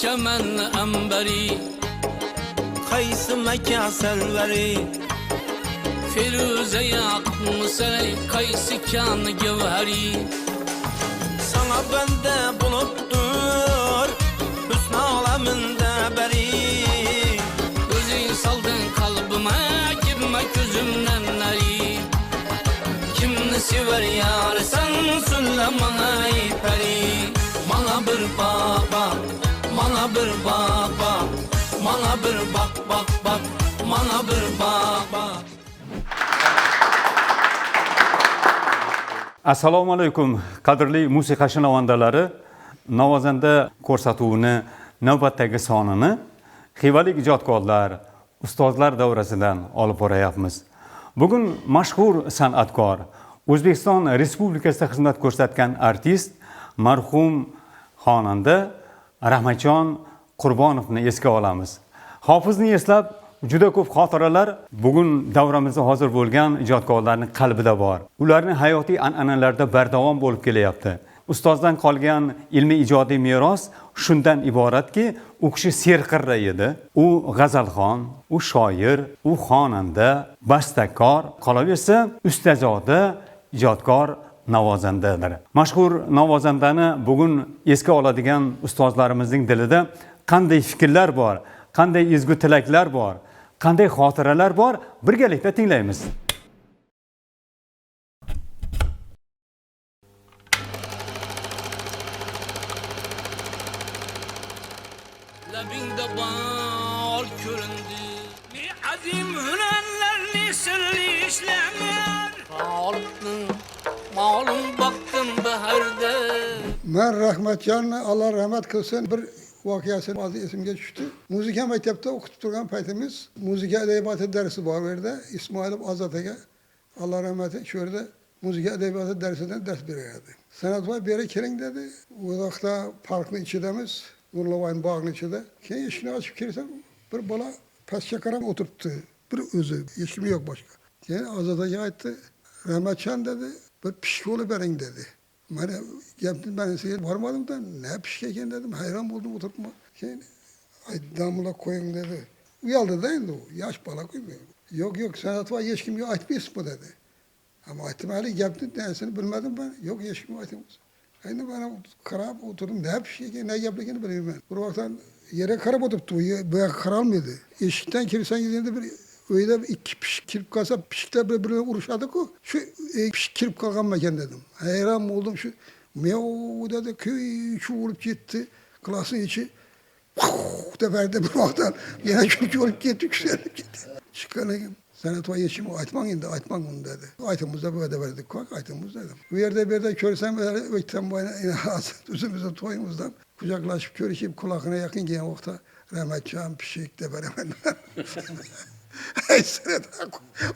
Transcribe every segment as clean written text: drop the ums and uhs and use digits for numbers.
çemen emberi Qaysi maka salvari Firuze yakmısa kaysi kan gevheri Sana bende buluttur Hüsn aleminde beri Gözün saldın kalbime girme gözümden neri Kimni sever yar sen söyle bana peri Bana bir baba, bana bir baba Bana bir bak bak bak, bana bir baba Assalomu alaykum qadrli musiqa shinavandalari. Navozanda ko'rsatuvini navbatdagi sonini xivalik ijodkorlar, ustozlar davrasidan olib borayapmiz. Bugun mashhur san'atkor, O'zbekiston Respublikasida xizmat ko'rsatgan artist, marhum xonanda Rahmatjon Qurbonovni esga olamiz. Hofizni eslab juda ko'p xotiralar bugun davramizda hozir bo'lgan ijodkorlarning qalbida bor. Ularning hayotiy an'analarida bardavom bo'lib kelyapti. Ustozdan qolgan ilmiy ijodiy meros shundan iboratki, u kishi serqirra edi. U g'azalxon, u shoir, u xonanda, bastakor, qolaversa ustazoda, ijodkor, navozandadir. Mashhur navozandani bugun esga oladigan ustozlarimizning dilida qanday fikrlar bor, qanday ezgu tilaklar bor, qanday xotiralar bor, birgalikda tinglaymiz. Labingda bal ko'rindi Ne azim hünərlərni sirli işləmər Malum baktım bahərdə Ben Rahmatjon'la Allah rahmet kılsın bir vakiyasını adı esimge düştü. Müzika mektepte okutup durgan paytimiz müzika edebiyatı dersi var verdi. İsmail Azat'a Allah rahmet eylesin şöyle müzika edebiyatı dersinden ders verirdi. Sanat var bir yere kelin dedi. O vakta parkın içindemiz. Nurlavay'ın bağının içinde. Kendi işini açıp girsem bir bala pesçe karam oturttu. Bir özü. Yeşimi yok başka. Kendi Azat'a aitti. Rahmatjon dedi. Bir pişkolu verin dedi. Bana yaptım ben size varmadım da ne pişkeken dedim. Hayran buldum oturtma. Kendi ay damla koyun dedi. Uyaldı da indi o. Yaş bala koydu. Yok sanat var yeşkim yok açmayız mı dedi. Ama ihtimali yaptım dersini bilmedim ben. Yok yeşkim açmayız. Aynı bana karab oturdum. Ne pişkeken ne yaptıkını bilmiyorum ben. Bu vaktan yere karab oturttu. Böyle karalmıyordu. Eşikten kirsen gidince bir öyle iki pişik kirip kalsa pişikler birbirine vuruşadık o. Şu pişik kirip kalkan mekan dedim. Hayran oldum şu. Meooo dedi köy şu olup gitti. Klasın içi. Teferde bir vaktan yine köy olup gitti. Yükselip gitti. Çıkanayım. Sanat var yeşimi aytman indi aytman bunu dedi. Aytımızda böyle verdik kalk aytımız dedim. Bu yerde körsem böyle ökten boyuna üzümüzde toyumuzdan kucaklaşıp körüşüp kulakına yakın gelen vakta Rahmatjon pişik de beraber. Ay sırada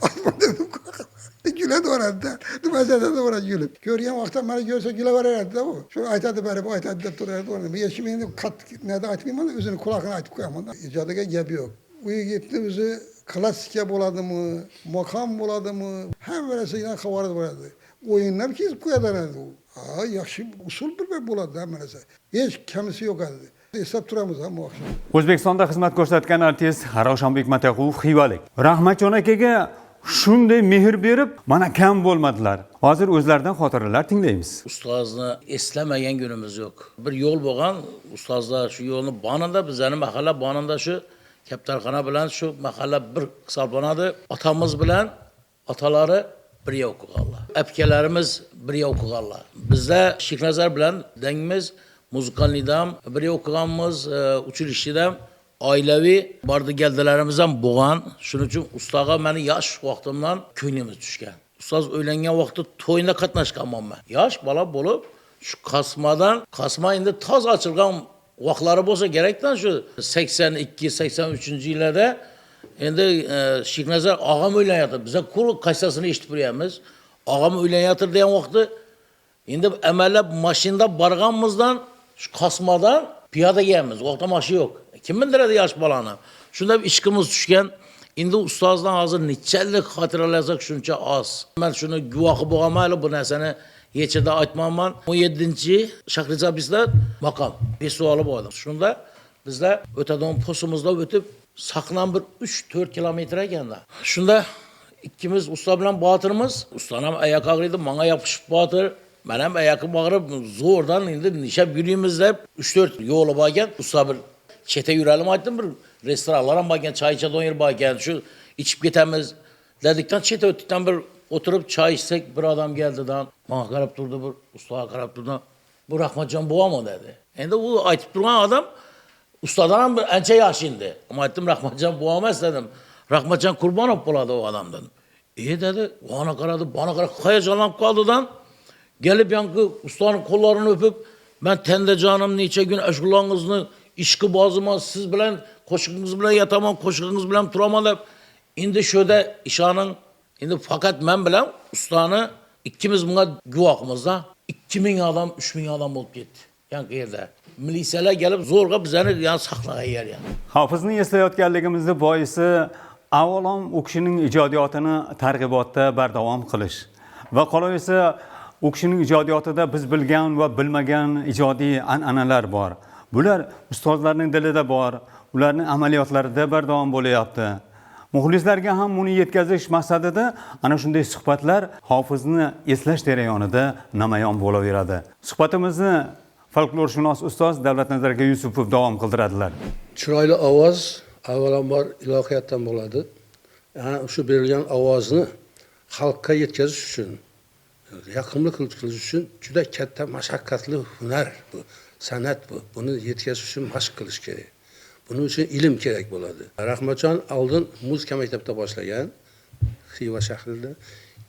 aytman dedim kalk. Güle doğradı. Dumazada da orada gülüp. Görüyen vakta beni görse güle var herhalde de o. Şöyle aytadı beri bu aytadı da durardı orada. Yeşimi indi kat nerede aytmayayım ama üzerine kulakına aytıp koyamam. İcadıga gibi yok. Uyu gitti üzü klasike buladı mı, makam buladı mı, hem veresiyle kavardı buladı. Oyunlar ki koyadanaydı o. Yaxşı usul bir buladı hem veresi. Hiç kendisi yok adı. Hesap turamız ha bu akşam. O'zbekistonda xizmat ko'rsatgan artist Ravshanbek Mataqov xivalik. Rahmatjon akaga shunday mehr berib, mana kam bo'lmadilar. Hozir o'zlaridan xotiralar tinglaymiz. Ustozni eslamagan günümüz yok. Bir yo'l bo'lgan, ustozlar shu yo'lni banında bizning mahalla banında shu Kaptarxona bilan shu mahalla bir hisoblanadi. Otamiz bilan otalari birga o'qiganlar. Apkalarimiz birga o'qiganlar. Bizda Sheknazar bilan dangimiz muzikalnidam birga o'qiganmiz, uchilishidam oilaviy bordi geldilarimiz ham bo'lgan. Shuning uchun ustoga meni yosh vaqtimdan ko'nglimiz tushgan. Ustoz o'ylangan vaqtda to'yinda qatnashganman men. Yosh bola bo'lib, shu Qasma endi toza ochilgan vaqtlari bo'lsa kerakdan shu 82-83 yillarda endi Sheknazar og'am o'ylanyapti. Biza qul qaysasini eshitib turamiz. Og'am o'ylanyapti degan vaqtda endi amallab mashinada borganimizdan shu Qasmadan piyoda kelamiz. Vaqtda mashina yo'q. Kim bildiradi yosh bolani? Shunda ishqimiz tushgan. Endi ustozdan hozir nechalik xotiralarsak shuncha oz. Men shuni guvohi bo'lganman, bu narsani yechida aytmayman. 17-Shahrizabisda maqom festivali bo'ldi. Shunda Bizde öteden posumuzda ötüp saklan bir 3-4 kilometre ekan da. Şunda ikkimiz usta bilan Batırımız, ustanam ayak ağrıydı, bana yapışıp Batır. Ben hem ayakım ağrıp zordan indi nişap yürüyümüz dep 3-4 yolu bakken usta bir çete yürüyelim aytdım bir restoranlara bakken çay içe yer bakken şu içip gitemiz dedikten çete öttükten bir oturup çay içsek bir adam geldi dan bana karab durdu bir ustağa karab durdu. Bu Rahmatcan boğa mı dedi. Endi bu aytıp duran adam ustadan ham bir ancha yaş indi. Ama aytdim Rahmatcan boğa emas dedim. Rahmatcan Kurbanov bo'ladi o adamdan. Dedi, bana karadı, bana karadı, hayacanlanıp kaldıdan. Gelip yankı ustanın kollarını öpüp, ben tende canım neçe gün eşgulağınızını, işki bazıma, siz bilen, koşuğunuz bilen yatamam, koşuğunuz bilen turamam hep. Indi şöyle işanın, indi fakat ben bilen ustanı, ikimiz buna güvakımızda, 2000 adam, 3000 adam olup gitti. Yankı yerde. Miliseler gelip zorla bizeni yani saklağa yer yani. Hafızını eslayotganligimizni boisi avvalom u kishining ijodiyotini targ'ibotda bardavom qilish va qolaversa u kishining ijodiyotida biz bilgan va bilmagan ijodiy an'analar bor. Bular ustozlarning dilida bor, ularning amaliyotlarida bardavom bo'layapti. Muxlislarga ham buni yetkazish maqsadida ana shunday suhbatlar hofizni eslash jarayonida namoyon bo'laveradi. Suhbatimizni folklorshunos ustoz Davlatnazar aka Yusupov davom qildiradilar. Chiroyli ovoz avvalambor ilohiyatdan bo'ladi. Yani shu berilgan ovozni xalqqa yetkazish uchun, yoqimli qilish uchun juda katta mashaqqatli hunar bu, san'at bu. Buni yetkazish uchun mashq qilish kerak. Buning uchun ilm kerak bo'ladi. Rahmatjon oldin muzika maktabida boshlagan, Xiva shahrida,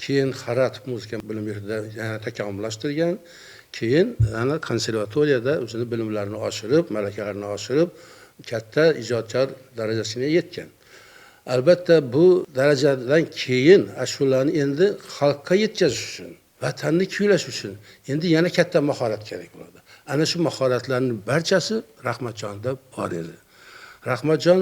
keyin Xarat muzika bilim yurtida yana takomillashtirgan, keyin ana konservatoriyada o'zini bilimlarini oshirib, malakalarini oshirib, katta ijodkor darajasiga yetgan. Albatta bu darajadan keyin ashulani endi xalqqa yetkazish uchun, vatanni kuylash uchun endi yana katta mahorat kerak bo'ladi. Ana shu mahoratlarning barchasi Rahmatjonda bor edi. Rahmatjon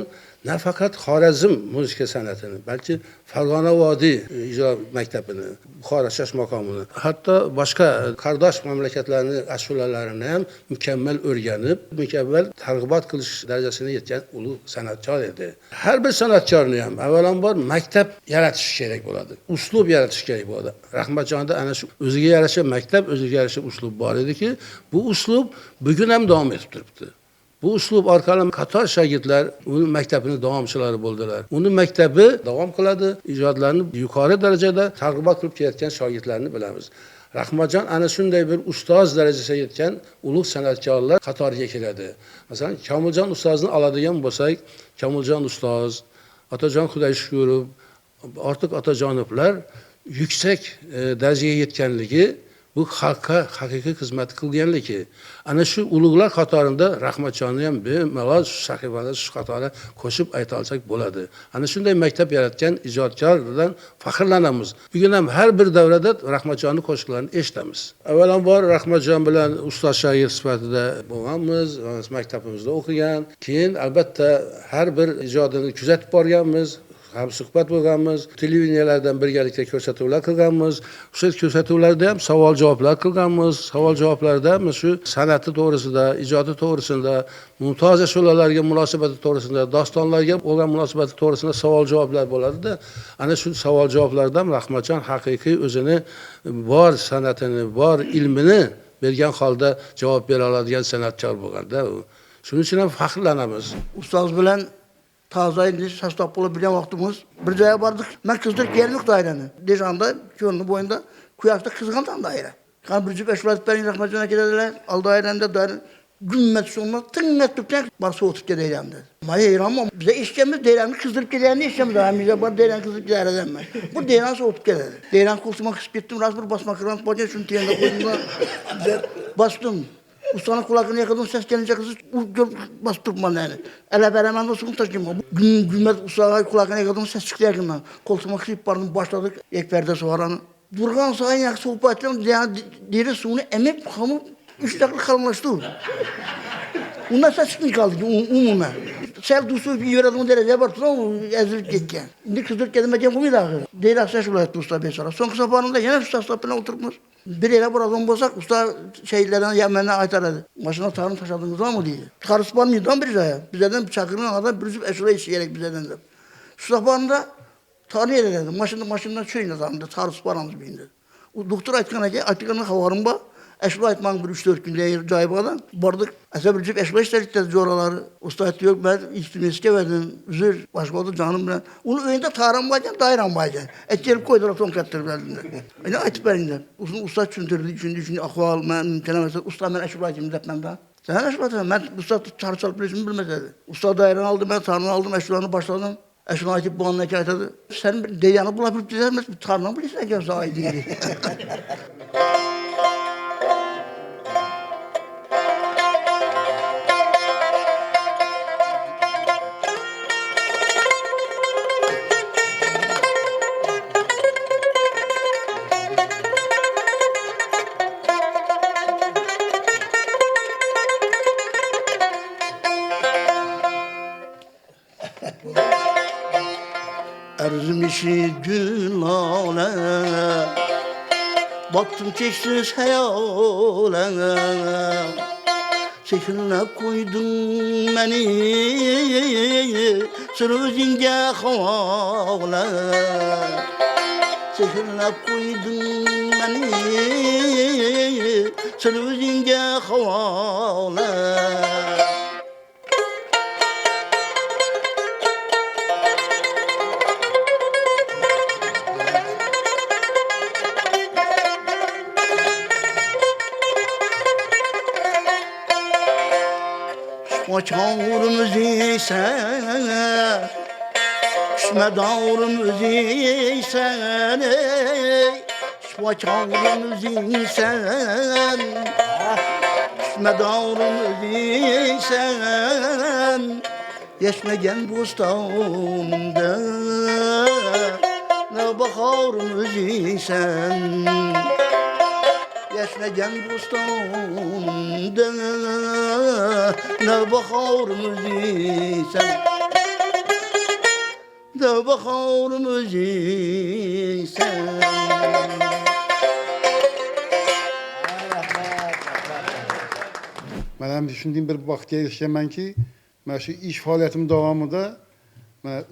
nafaqat Xorazm muzika san'atini, balki Farg'ona vodiy ijro maktabini, Buxoro shash maqomini, hatto boshqa qardosh mamlakatlarning ashulalarini ham mukammal o'rganib, mukammal targ'ibot qilish darajasiga yetgan ulug' san'atkor edi. Har bir san'atkorni ham avvalambor maktab yaratish kerak bo'ladi. Uslub yaratish kerak bo'ladi. Rahmatjonda ana shu o'ziga yarasha maktab, o'ziga yarasha uslub bor ediki, bu uslub bugun ham davom etib turibdi. Bu uslub orqali qator shogirdlar uni maktabini davomchilari bo'ldilar. Uni maktabi davom qiladi, ijodlarni yuqori darajada targ'ibot qilib kelayotgan shogirdlarni bilamiz. Rahmatjon ana shunday bir ustoz darajasiga yetgan ulug' san'atkorlar qatoriga kiradi. Masalan, Komiljon ustozni oladigan bo'lsak, Komiljon ustoz, Otajon Xudoyshukurov, Ortiq Otajonovlar yuksak darajaga yetganligi bu xalqqa haqiqiy xizmat qilganligi. Ana shu ulug'lar qatorida Rahmatjonni ham bemalol sahifada shu qatorga qo'shib ayta olsak bo'ladi. Ana shunday maktab yaratgan ijodkorlardan faxrlanamiz. Bugun ham har bir davrada Rahmatjonning qo'shiqlarini eshitamiz. Avvalambor Rahmatjon bilan ustoz shogird sifatida bo'lganmiz, maktabimizda o'qigan. Keyin albatta har bir ijodini kuzatib borganmiz. Ham suhbat bo'lganmiz, televideniyalardan birgalikda ko'rsatuvlar qilganmiz. O'sha ko'rsatuvlarda ham savol-javoblar qilganmiz. Savol-javoblarda shu san'ati to'g'risida, ijodi to'g'risida, mumtoz ashulalarga munosabati to'g'risida, dostonlarga bo'lgan munosabati to'g'risida savol-javoblar bo'ladi-da. Ana shu savol-javoblardan Rahmatjon haqiqiy o'zini bor san'atini, bor ilmini bergan holda javob bera oladigan san'atkor bo'lganda. Shuning uchun ham faxrlanamiz. Ustoz bilan tazaylı sastap olabilen vaktimiz bir caya vardık. Ben kızdırıp geldik daireni. Dejanda, Köln'ün boyunda Kuyak'ta kızgandan daire. Kan bir cüp eşvalıp beni Rahmatjon'a geldiler. Al dairende daire. Günmet sonuna tınnet tüpten var soğutup geleceğim dedi. Maya İran'ma bize işkemiz deyreni kızdırıp geleceğini işkemiz. Bize var deyreni kızdırıp geleceğim ben. Bu deyren soğutup geledi. Deyren kurtulmak ispettim. Razbur basma kırmızı bacı şunu tiyende koyduğumda bastım. Ustanın kulakını yakaladım, ses gelince kızı bastırıp bana yani. Ele veremem de sıkıntı taşıyım. Gülmez ustanın kulakını yakaladım, ses çıktı yakından. Koltuğuma kıyıp vardım, başladık. Ekberde soğaranı. Durgan sağın yak soğup ettim, deri suyunu emip, hamur 3 dakika kalınlaştı. Ondan ses çıkmış kaldı umumen. Sel dusu bir yöredim derece var, ezilip gitken. Şimdi kızdırıp geldim, ben bunu da. Değil aksa şuraya etti usta bir sonra. Son kısa bağında yine usta sapına oturmuş. Bir yere buradan bulsak usta şeylerden Yemen'e aytardı. Başına tarım taşıdığınız var mı diye. Karıspan mıydı bir zaya. Bizden çakırın adam bir eşraya işleyerek bizden de. Şu zamanında tarih ederdi. Maşından çöyün adamdı. Tarıspanamız bindi. O doktor aytkanın havarımba eşraya aytman bir 3-4 günde caybadan. Bardık. Esebircik eşraya işlerdi oraları. Usta et yok ben ihtimeske verdim. Üzür başka oldu canım ben. Onun önünde tarım baycan, dayram baycan. Et gelip koydular son katları ne aytıp berinden. Usta çündürdü, ahval, ben tenemesi. Usta ben eşraya aytım depmem ben. Sen eşraya ben usta çarçalıp bilmez dedi. Usta dayran aldım ben, tarını aldım, eşrayını başladım. Eşraya aytıp bu anlaki aytadı. Sen bir deyanı bulabilip dizemez, tarını bilirsen ki sağ değil. Erzimişi gülale, baktım çeşsiz hayale. Sekinle koydun beni, sürüzince havale. Sekinle koydun beni, sürüzince havale. Çağırımız isen, düşme dağırımız isen, çağırımız isen, düşme dağırımız isen, geçmegen bostanında, ne baharımız isen. Yaşmayan bostanında ne baharımız isen, ne baharımız isen. Ben düşündüğüm bir vakti yaşayamam ki, ben şu iş faaliyetim devamında,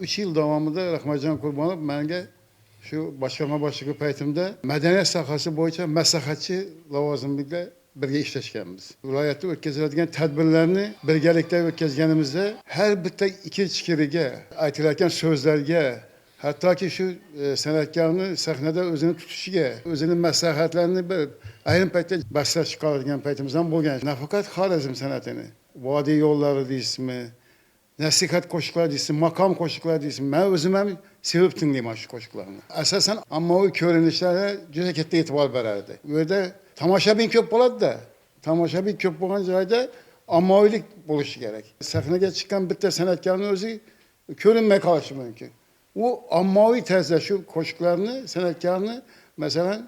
3 yıl devamında Rahmetcan Kurbanov bana şu başkanma başlığı paytimde medeniyet sahası boyunca meslakatçı lavazımıyla birge işleşkenimiz. Vilayette ötközüladigan tedbirlerini birgelikte ötközgenimizde her bitta iki çikiriga, aytilarken sözlerge, hatta ki şu sanatkarını sahnede özünü tutuşuga, özünün meslakatlerini bir ayrim paytda baslar çıkaradigan paytimizdan bo'lgan. Nafaqat Xorazm sanatini, vodiy yo'llari deysizmi, nasihat qo'shiqlar deysiz, maqom qo'shiqlar deysiz. Men o'zim ham sevib tinglayman shu qo'shiqlarni. Asosan ommaviy ko'rinishlarga juda katta e'tibor berardi. Bu yerda tomoshabin ko'p bo'ladi-da. Tomoshabin ko'p bo'lgan joyda ommaviylik bo'lishi kerak. Sahnaga chiqqan bitta san'atkorning o'zi ko'rinmay qolishi mumkin. U ommaviy tarzda shu qo'shiqlarni, san'atkorni, masalan,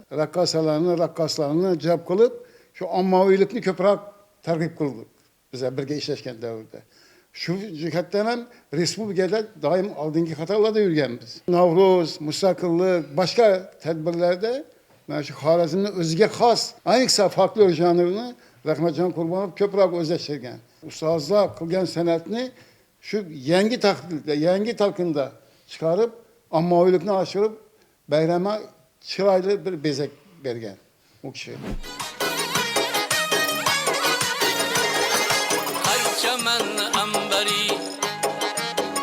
raqqoslarni jalb qilib, shu ommaviylikni ko'proq targ'ib qildi. Bizlar birga ishlashgan davrda. Şu cihatdan ham respublikada doim oldingi qatorlarda yurganmiz. Navro'z, mustaqillik, boshqa tadbirlarda mana shu Xorazmning o'ziga xos, ayniqsa folklor janrini Rahmatjon Qurbonov ko'proq o'zlashtirgan. Ustozlar qilgan san'atni shu yangi talqinda chiqarib, ommaviylikni oshirib, bayrama chiroyli bir bezak bergan u kishi. Çaman ambari,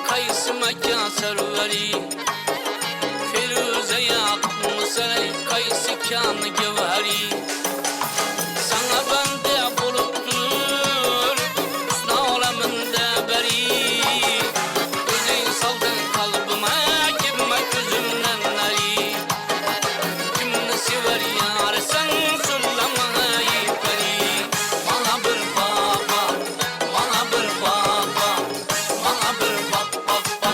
kayısı makan sarvari, Firuze yaptım saray, kayısı kanı gevari. Sana bende buluttur, husna olamında beri. Özün saldın kalbıma, girme gözümden nari. Kimini sever yar, sen sullama yukarı. Bana bir baba, bana bir baba, bana bir baba,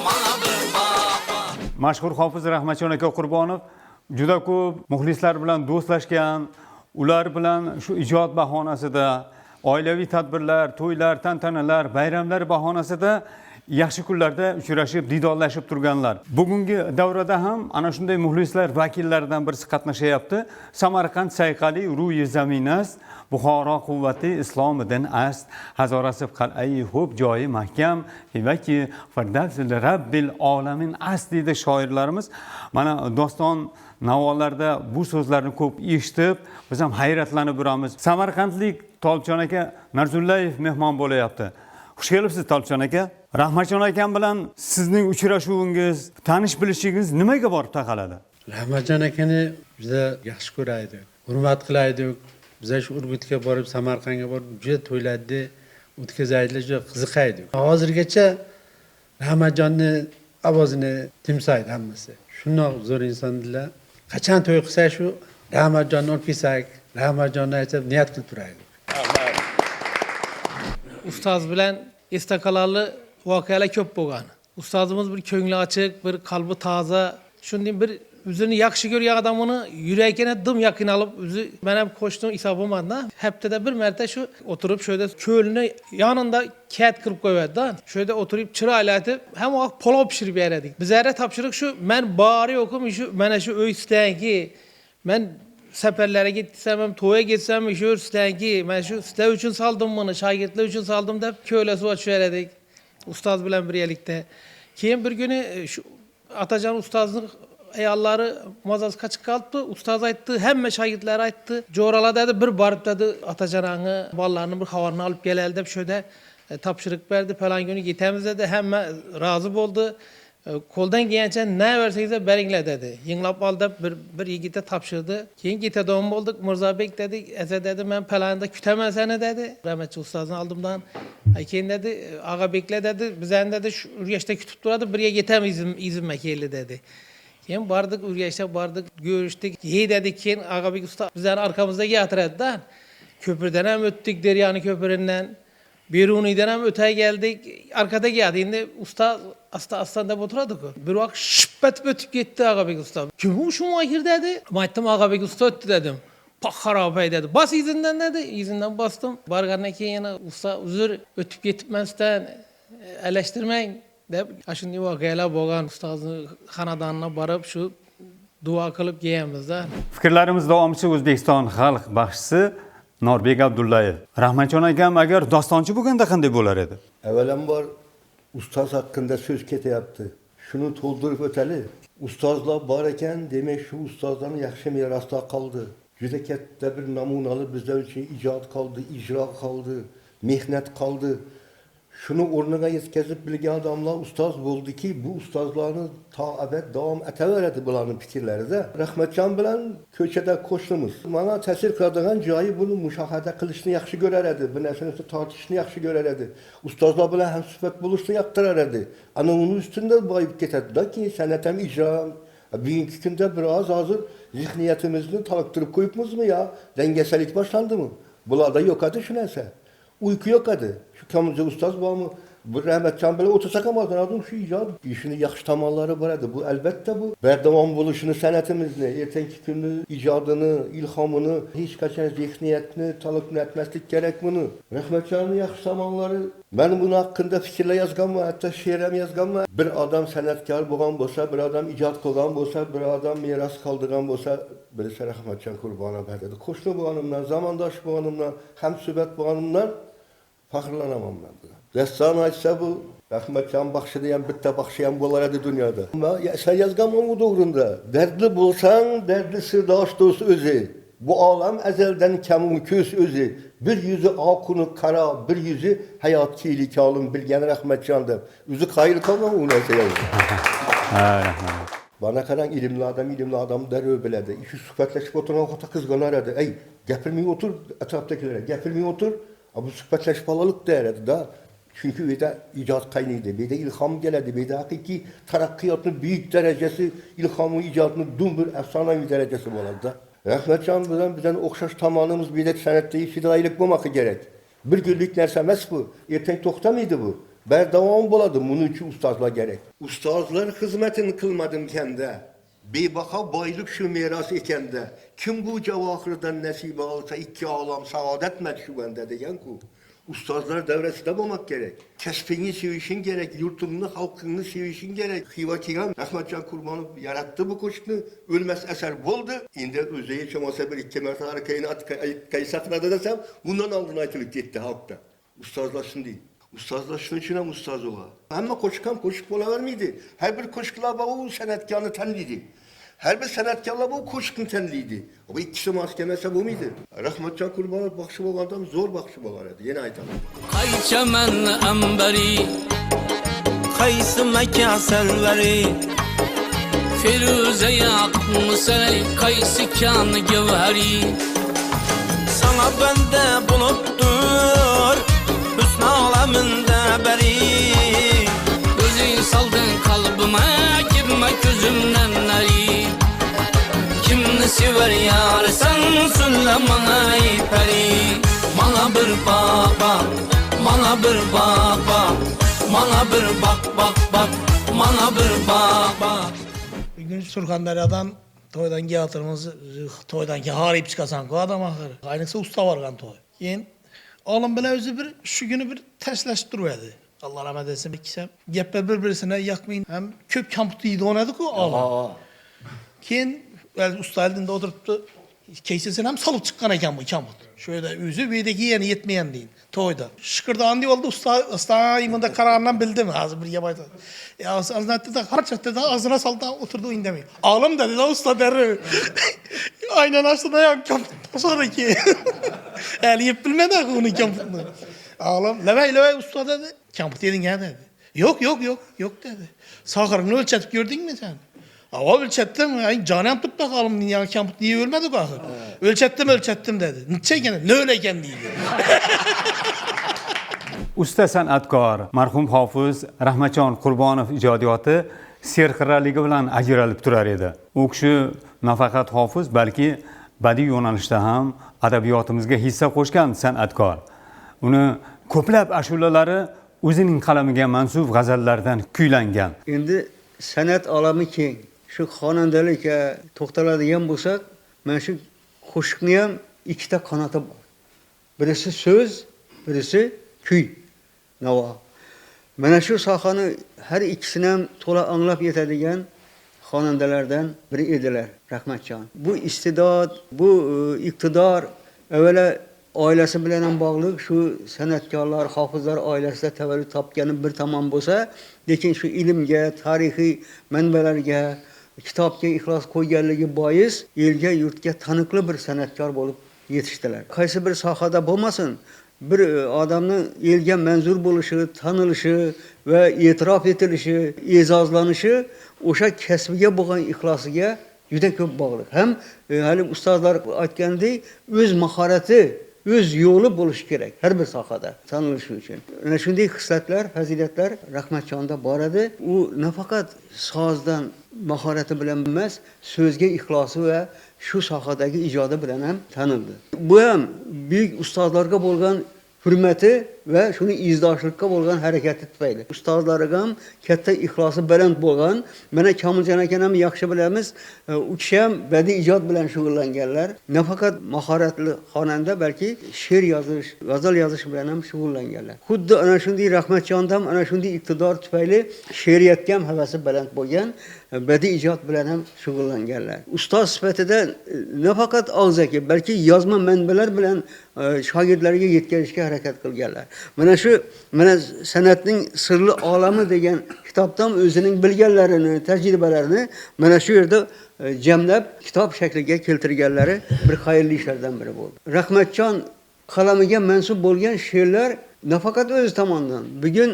bana bir baba. Mashhur hofiz Rahmatjon aka Qurbonov juda ko'p muxlislar bilan do'stlashgan, ular bilan shu ijod bahonasida, oilaviy tadbirlar, to'ylar, tantanalar, bayramlar bahonasida yaxshi kunlarda uchrashib, didorlashib turganlar. Bugungi davrada ham ana shunday muxlislar vakillaridan birisi qatnashyapti. Samarqand sayqali ruyi zaminas, Buxoro quvvati islomidan ast, hazorasi qal'ai hub joyi mahkam, hivaki firdavsil rabbil olamin ast deydi shoirlarimiz. Mana doston navolarda bu so'zlarni ko'p eshitib, biz ham hayratlanib yuramiz. Samarqandlik Tolibjon aka Narzullayev mehmon bo'layapti. Xush kelibsiz Tolibjon aka. Rahmatjon akam bilan sizning uchrashuvingiz, tanish bilishingiz nimaga borib taqaladi? Rahmatjon akani juda yaxshi ko'raydik, hurmat qilaydik. Biz shu Urgutga borib, Samarqandga borib juda to'ylarni o'tkazaydilar, juda qiziqaydik. Hozirgacha Rahmatjonni ovozini timsoydi hammasi. Shundoq zo'r insonlar. Qachon to'y qilsa shu Rahmatjonni olib kelsak, Rahmatjonni aytib niyat qilib turaylik. Ustoz bilan esda qolarli voqealar ko'p bo'lgan. Ustozimiz bir ko'ngli ochiq, bir qalbi toza, shunday bir o'zini yaxshi ko'rgan odamini yuragini dim yaqin olib, o'zi men ham qo'shdim hisobimda. Haftada bir marta shu o'tirib sho'da ko'lni yonida kat qilib qo'yadi-da. Sho'da o'tirib chiroylatib, hamma vaqt palov pishirib beradik. Bizlarga topshiriq shu, men bari yo'qim, shu mana shu uy istanki, men safarlarga gitsam ham, to'yga gitsam ham shu istanki, men shu sizlar uchun saldim buni, shogirdlar uchun saldim deb ko'la suv ochib beradik. Ustoz bilan birgalikda. Keyin bir kuni shu Atajon ustozning ayollari mazasi qochib qoldi. Ustoz aytdi, hamma shogirdlar aytdi. Jo'rala dedi, bir borib dedi, Atajonning bolalarni bir xabarini olib keladi deb sho'da topshiriq berdi. Falan kuni ketamiz dedi. Hamma rozi bo'ldi. Qo'ldan kelgancha ne versangiz beringlar dedi. Yinglab oldi, bir yigitga topshirdi. Keyin ketadigan bo'ldik. Mirzobek dedi, "Esa dedi, men palanda kutaman seni" dedi. Rahmatli ustozni oldimdan. Keyin dedi, "Ag'abeklar dedi, bizani dedi shu Urgashda kutib turadi, birga ketamiz izimma keldi" dedi. Keyin bordik, Urgashga bordik, görüşdük. "Ye" dedi, keyin Ag'abek usta bizani arkamızda o'tiradi-da. Köprüden ham o'tdik, Deryani köpründen. Beruni'den ham o'tay geldik. Arkada geldi. Endi usta asta deb o'tiradi-ku. Bir vaqt shippat o'tib ketdi Ag'abek usta. "Kim u shu mahir" dedi. Men aytdim, "Ag'abek usta o'tdi" dedim. "Pak xarobay" dedi. "Bas izinden" dedi. Izinden bastım. Bargandan keyin yana usta "Uzr, o'tib ketibmansdan, alashtirmang" deb shunday voqealar bo'lgan. Ustozni xonadoniga borib shu duo qilib kelganmiz-da. Fikrlarimiz davomchisi O'zbekiston xalq baxshisi Norbek Abdullayev. Rahmatjon akam agar dostonchi bo'lganda qanday bo'lar edi? Avvalambor ustoz haqida so'z ketyapti. Shuni to'ldirib o'tali. Ustozlar bor ekan, demak shu ustozlarning yaxshi merosda qoldi. Juda katta bir namunali bizlar uchun ijod qoldi, ijro qoldi, mehnat qoldi. Shuni o'rniga yetkazib bilgan odamlar ustoz bo'ldiki, bu ustozlarni to abad davom etaveradi bularning fikrlarida. Rahmatjon bilan ko'chada qo'shnimiz. Mana ta'sir qiladigan joyi buni mushohada qilishni yaxshi ko'rar edi, bir narsani tortishni yaxshi ko'rar edi. Ustozlar bilan ham suhbat bo'lishni yoqtirar edi. Ana uning ustida boyib ketadi-ki, san'at ham ijro. Bugungi kunda biroz hozir zihniyatimizni toliqtirib qo'yibmizmi yo? Dangasalik boshlandimi? Bularda yo'q edi shu narsa. Uyku yo'q edi. Shu kamizda ustoz bormi? Bu Rahmatjon bilan o'tirsak ham oldin shu ijod ishini yaxshi tomonlari bor edi. Bu albatta bu bardavom bo'lishini, san'atimizni, ertangi kunni ijodini, ilhomini, hech qachon zihniyatni toliqlatmaslik kerak buni. Rahmatjonning yaxshi tomonlari, men buni haqida fikrlar yozganman, hatto she'r ham yozganman. Bir odam san'atkor bo'lgan bo'lsa, bir odam ijod qilgan bo'lsa, bir odam meros qoldirgan bo'lsa, birisi Rahmatjon Qurbonov dedi. Qo'shni bo'lganimdan, zamondosh bo'lganimdan, hamsuhbat bo'lganimdan faxrlanaman men bilan. Rassom aytsa bu Rahmatjon baxshida ham bitta baxshi ham bo'lar edi dunyoda. Sen yozganman bu to'g'rinda. Dardli bo'lsang, dardli sirdosh do'st o'zi. Bu olam azaldan kamun ko'z o'zi. Bir yuzi oquni qaro, bir yuzi hayot kiylik olim bilgan Rahmatjon deb. O'zi qayil qolmam u narsa yozdi. Ha, rahmat. Bana qarang, ilmli odam darrov biladi. Shu suhbatlashib o'tirgan xota qizg'anar edi. "Ey, gapirmay o'tir, atrofdagilarga gapirmay o'tir." Bu suhbatlashib olalik derdi-da. Çünkü bu yerda ijod qaynaydi, bu yerda ilhom keladi, bu yerda haqiqiy taraqqiyotning buyuk darajasi, ilhomi ijodning bir afsonaviy darajasi bo'ladi-da. Rahmatjon bilan bizdan o'xshash tomonimiz bu yerda san'atda fidoyilik bo'lmoqi kerak. Bir kunlik narsa emas bu. Ertaga to'xtamaydi bu. Bardavom bo'ladi. Buning uchun ustozlar kerak. Ustozlar xizmatini qilmadim kanda. Bebaho boylik shu meros ekanda. Kim bu javohirdan nasiba olsa ikki olam saodat maksubanda degan-ku. Ustazlar devresinde bulmak gerek. Kesbini sevişin gerek, yurtunu, halkını sevişin gerek. Hivakigan, Rahmetcan Kurbanov yarattı bu koşkunu, ölmez eser buldu. İndi özeyi çamasa bir iki mertebe arkayını kayısakladı desem, bundan aldığını aytılıp gitti halkta. Ustazlaşsın değil. Ustazlaşsın için hem ustaz ola. Ama koşkan koşuk ola vermiydi. Her bir koşukla o sanatkarını tanlıydı. Her bir sanatkarla bu koşkun tenliydi. O ikisi mahkemesi bu muydu? Rahmetcan Kurbanov bakışı olan adam zor bakışı olardı. Yine aytam. Qaychaman ambari Qaysı Mekke selveri Firuze yakmışay Kaysi kanı gevheri Sana bende buluttur Hüsnü aleminde beri Gözün saldın kalbime Girme gözümden nari Kimni sever yar sen söyle bana ey peri Bana bir bak bana bir bak Bana bir bak Bana bir bak Bir gün Surxondaryodan toydan giyatırımız, toydan ki harip çıkasan ko adam ahır. Aynısı usta vargan toy. Keyin oğlum bile özü bir şu günü bir tersleştiriverdi. Allah rahmet etsin ikisem. Gepler birbirine yakmayın. Hem köp kampütü yedi oynadık o oğlum. Keyin usta elinde oturttu. Keysesini hem salıp çıkan eken bu kampüt. Şöyle üzü büyüdeki yeni yetmeyen deyin. Toyda. Şıkırda andi oldu usta imında kararından bildi mi? Ağzı bir yabaydı. Ya ağzına etti de harçattı da ağzına saldı da oturdu indemi. Ağlam dedi da usta derri. Aynen açtı da ya kampütten sonra ki. Yani yap bilmedi onun kampütünü. Ağlam levey usta dedi. Kampüt yedin ya dedi. Yok dedi. Sakarını ölçetip gördün mü sen? Ama ölçettim, yani canım tut bakalım ya kampüt niye ölmedi bakın. Ölçettim dedi. Ne öyleyken değil. Usta san'atkor marhum hofiz Rahmatjon Qurbonov ijodiyoti serqirraligi bilan ajralib turar edi. U kishi nafaqat hofiz, balki badiiy yo'nalishda ham adabiyotimizga hissa qo'shgan san'atkor. Uni ko'plab ashulalari o'zining qalamiga mansub g'azallardan kuylangan. Endi san'at olami keng. Shu xonandalikka to'xtaladigan bo'lsak, mana shu qo'shiqni ham ikkita qanoti bor. Birisi so'z, birisi kuy, navo. Mana shu sohani har ikkisini ham to'la anglab yetadigan xonandalardan biri edilar Rahmatjon. Bu istidod, bu iqtidor avvalo oilasi bilan ham bog'liq, shu san'atkorlar, hofizlar oilasida tavallud topgani bir tomon bo'lsa, lekin shu ilmga, tarixiy manbalarga, kitobga ixlos qo'yganligi bois elga, yurtga taniqli bir san'atkor bo'lib yetishdilar. Qaysi bir sohada bo'lmasin, bir odamni elga manzur bo'lishi, tanilishi va e'tirof etilishi, e'zozlanishi o'sha kasbiga bo'lgan ixlosiga juda ko'p bog'liq. Ham hali ustozlar aytgandek, o'z mahorati, o'z yo'li bo'lishi kerak har bir sohada tanilishi uchun. Ana shunday xislatlar, fazilatlar Rahmatjonda bor edi. U nafaqat sozdan mahorati bilan emas, so'zga ixlosi va shu sohadagi ijodi bilan ham tanildi. Bu ham buyuk ustozlarga bo'lgan hurmati va shuni izdoshlikka bo'lgan harakati tufayli. Ustozlarga ham katta ixlosi baland bo'lgan. Mana Komiljon akani ham yaxshi bilamiz. U kishi ham badiiy ijod bilan shug'ullanganlar. Nafaqat mahoratli xonanda, balki she'r yozish, g'azal yozish bilan ham shug'ullanganlar. Xuddi ana shunday Rahmatjonda ham ana shunday iqtidor tufayli she'riyatga ham havasi baland bo'lgan, badiiy ijod bilan ham shug'ullanganlar. Ustoz sifatida nafaqat og'zaki, balki yozma manbalar bilan shogirdlarga yetkazishga harakat qilganlar. Mana san'atning sirli olami degan kitobdan o'zining bilganlarini, tajribalarini mana shu yerda jamlab kitob shakliga keltirganlari bir xayrli ishlardan biri bo'ldi. Rahmatjon qalamiga mansub bo'lgan she'rlar nafaqat o'zi tomonidan, bugun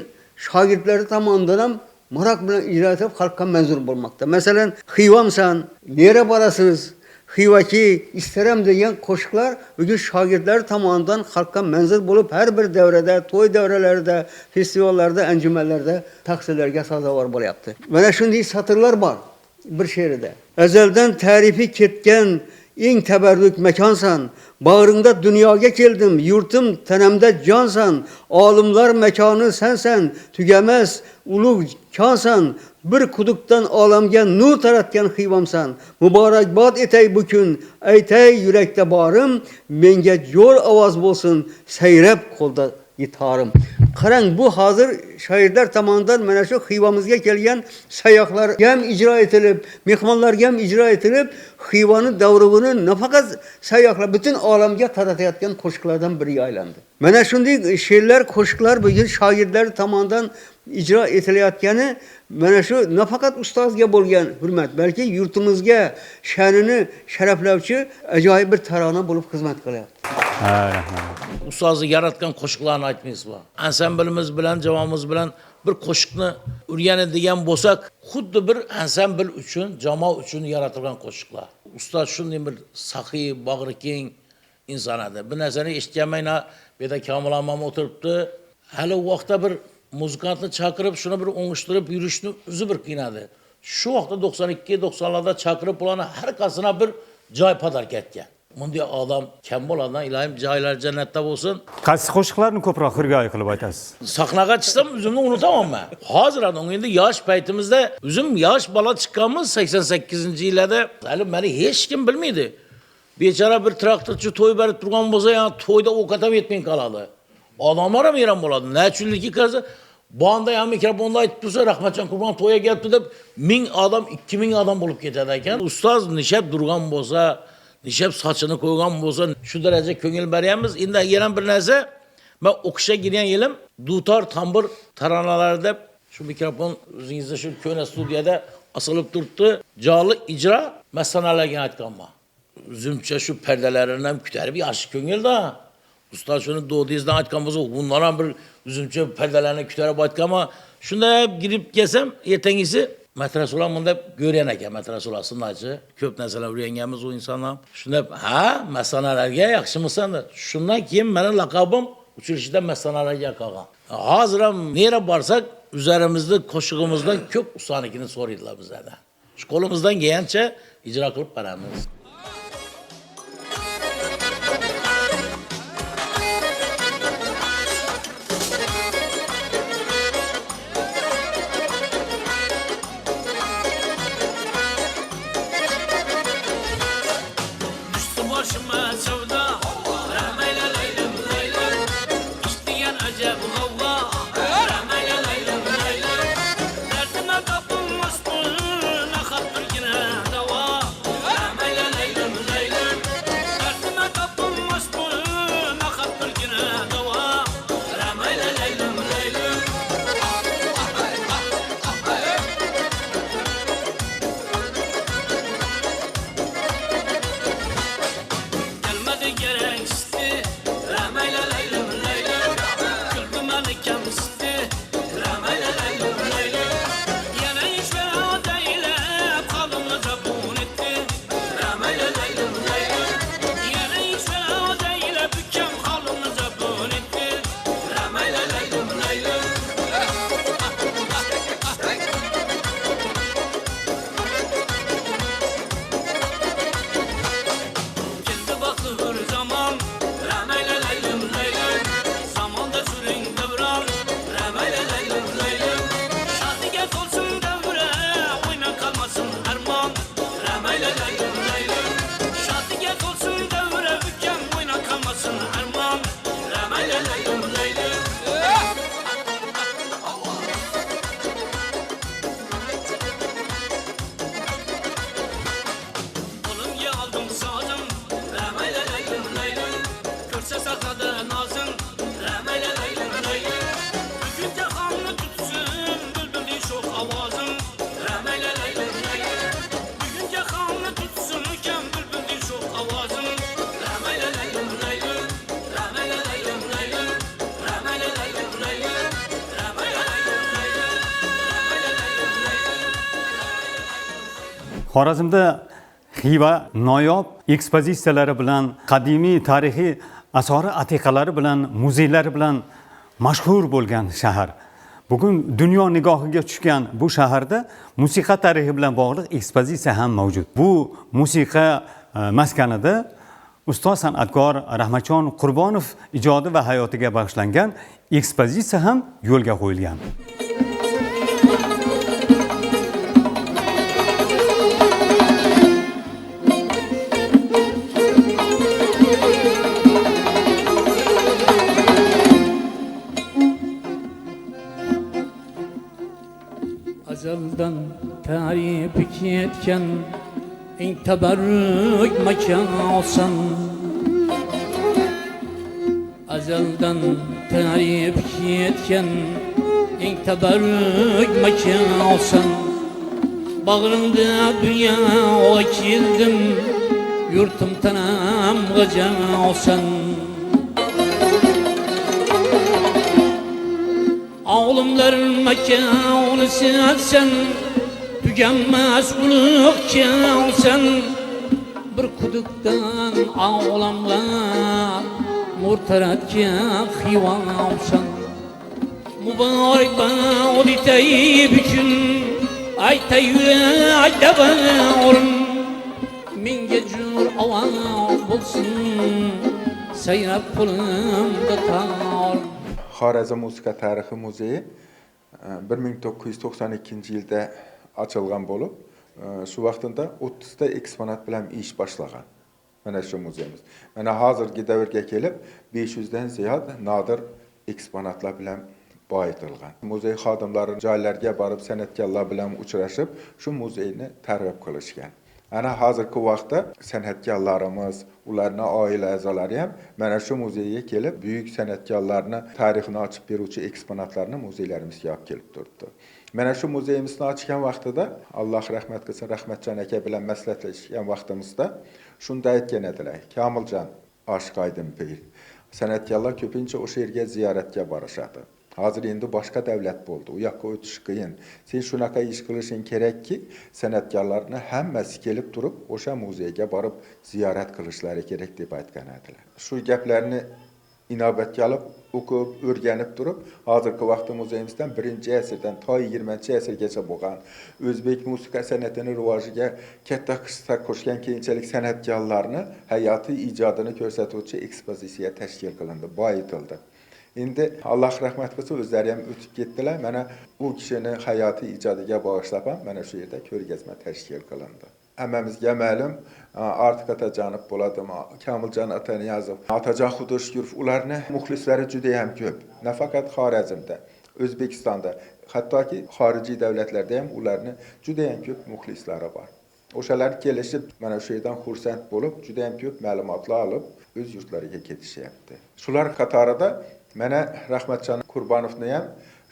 shogirdlari tomonidan ham merak bilan ijro etib xalqqa manzur bo'lmoqda. Masalan, Xivamsan, nera borasiz, Xivaki, istaram degan qo'shiqlar bugun shogirdlar tomonidan xalqqa manzur bo'lib, har bir davrada, to'y davralarida, festivallarda, anjumanlarda taqdirlarga sazovor bo'lyapti. Mana shunday satrlar bor bir she'rida. Azaldan ta'rifi ketgan eng tabarruk makonsan, bag'ringda dunyoga keldim, yurtim tanamda jonsan, olimlar makoni sensan, tugamas ulug' konsan, bir quduqdan olamga nur taratgan Xivamsan. Muborakbod etay bu kun, aytay yurakda borim, menga jo'r ovoz bo'lsin, sayrab qo'lda yetarım. Qarang, bu hazır şairler tomonidan mana shu Xivamizga kelgan sayyohlar ham ijro etilib, mehmonlarga ham ijro etilib, Xivani davrug'ini nafaqat sayyohlar butun olamga taratayotgan qo'shiqlardan biriga aylandi. Mana shunday she'rlar, qo'shiqlar bugun shoirlar tomonidan ijro etilayotgani mana shu nafaqat ustozga bo'lgan hurmat, balki yurtimizga sha'nini sharaflovchi ajoyib bir tarona bo'lib xizmat qilyapti. Ustozni yaratgan qo'shiqlarni aytmaysizmi? Ansamblimiz bilan, jamoamiz bilan bir qo'shiqni o'rganadigan bo'lsak, xuddi bir ansambl uchun, jamoa uchun yaratilgan qo'shiqlar. Ustoz shunday bir saxiy, bag'ri keng inson edi. Bir narsani eshitganmayna, bu yerda Kamol ammam o'tiribdi. Hali u vaqtda bir muzikantni chaqirib, shuni bir o'ngishtirib yurishni o'zi bir qiynadi. Shu vaqtda 92-90larda chaqirib ularni har qasina bir joy padark etgan. Bunday odam kam bo'ladi, ilohim joylar jannatda bo'lsin. Qaysi qo'shiqlarni ko'proq xirgoyi qilib aytasiz? Sahnaga chiqsam o'zimni unutaman men. Hozir ham endi yosh paytimizda o'zim yosh bola chiqqanmiz 88-yillarda. Hali meni hech kim bilmaydi. Bechora bir traktorchi to'y berib turgan bo'lsa, yani to'yda ovqat ham yetmay qoladi. Odamlar ham hayron bo'ladi. Nachunligi qarasa, banda ham mikrofonda aytib tursa, Rahmatjon Qurbon to'yga kelibdi deb 1000 odam, 2000 odam bo'lib ketadi ekan. Ustoz nishab turgan bo'lsa, nishab sochini qo'ygan bo'lsa, shu daraja ko'ngil beryapmiz. Endi yana bir narsa, men o'qishga girgan yilim dutor, tambur taronalarida shu mikrofon o'zingizda shu ko'na studiyada asilib turibdi. Joli ijro masanalarga aytganman. O'zimcha shu pardalarini ham ko'tarib yaxshi ko'ngilda. Ustoz shuni do'dizdan aytgan bo'lsa, bundan ham bir o'zimcha pardalarni ko'tarib aytganman. Shunda girib kelsam, ertangisi matrasolar bunda ko'rgan ekan, matrasolar sunnachi, ko'p narsalar o'rganganmiz u insonlar. Shunda, ha, masanalarga yaxshimisan? Shundan keyin meni laqabim uchirishda masanalarga qolgan. Hozir ham nera borsak, üzerimizde qo'shig'imizdan ko'p ustanikini so'raydilar bizlardan. Shu qo'limizdan kelgancha ijro qilib beramiz. Xorazmda Xiva noyob ekspozitsiyalari bilan, qadimiy tarixiy asori atiqalari bilan, muzeylari bilan mashhur bo'lgan shahar. Bugun dunyo nigohiga tushgan bu shaharda musiqa tarixi bilan bog'liq ekspozitsiya ham mavjud. Bu musiqa maskanida ustoz san'atkor Rahmatjon Qurbonov ijodi va hayotiga bag'ishlangan ekspozitsiya ham yo'lga qo'yilgan. Ezelden tarif etken en teberrük mekan olsan, ezelden tarif etken en teberrük mekan olsan, bağrımda dünya o kildim, yurtum tanam gıca olsan. Ağlımların mekanı sensen, tükenmez ulukça olsan, bir kuduktan ağlamlar, murtaratça hivan olsan. Mübarek bana o ditayı bükün, ayta yüre ayta bağırın, min gecur avan bulsun, seyrap kulumda tarım. Xorazm Musiqa tarixi muzeyi 1992 yilda ochilgan bo'lib, shu vaqtida 30 ta eksponat bilan ish boshlagan. Mana shu muzeyimiz. Mana hozirgi davrga kelib 500 dan ziyod nodir eksponatlar bilan boyitilgan. Muzey xodimlari joylarga borib san'atkorlar bilan uchrashib, shu muzeyni targ'ib qilishgan. Ana hozirgi vaqtda san'atkorlarimiz, ularning oila a'zolari ham mana shu muzeyga kelib, buyuk san'atkorlarning tarixini ochib beruvchi eksponatlarni muzeylarimizga olib kelib turibdi. Mana shu muzeyimizni ochgan vaqtida, Alloh rahmat qilsin, Rahmatjon aka bilan maslahatlashgan vaqtimizda shunday aytgan edilar: "Kamiljon Oshqoydinpil, san'atkorlar ko'pincha o'sha yerga ziyoratga borishadi. Hozir endi boshqa davlat bo'ldi. U yoqqa o'tish qiyin. Sen shunaqa ish qilishing kerakki, san'atkorlarning hammasi kelib turib, o'sha muzeyga borib ziyorat qilishlari kerak" deb aytgan edilar. Shu gaplarni inobatga olib, o'qib, o'rganib turib, hozirgi vaqtda muzeyimizdan 1-asrdan to 20-asrgacha bo'lgan o'zbek musiqa san'atining rivojiga katta hissa qo'shgan keyinchalik san'atkorlarning hayotiy ijodini ko'rsatuvchi ekspozitsiya tashkil qilindi, boyitildi. Endi Alloh rahmat qilsin, o'zlari ham o'tib ketdilar. Mana u kishini hayotiy ijodiga bag'ishlab ham mana shu yerda ko'rgazma tashkil qilindi. Hammamizga ma'lum, Ortiq Otajonov bo'ladimi, Kamiljon Ataniyazov, Otajon Xudoshkurov, ularning muxlislari juda ham ko'p. Nafaqat Xorazmda, O'zbekistonda, hattoki xorijiy davlatlarda ham ularning juda ham ko'p muxlislari bor. O'shalar kelishib, mana shu yerdan xursand bo'lib, juda ham ko'p ma'lumotlar olib, o'z yurtlariga ketishyapti. Shular qatorida mana Rahmatjon Qurbonovni ham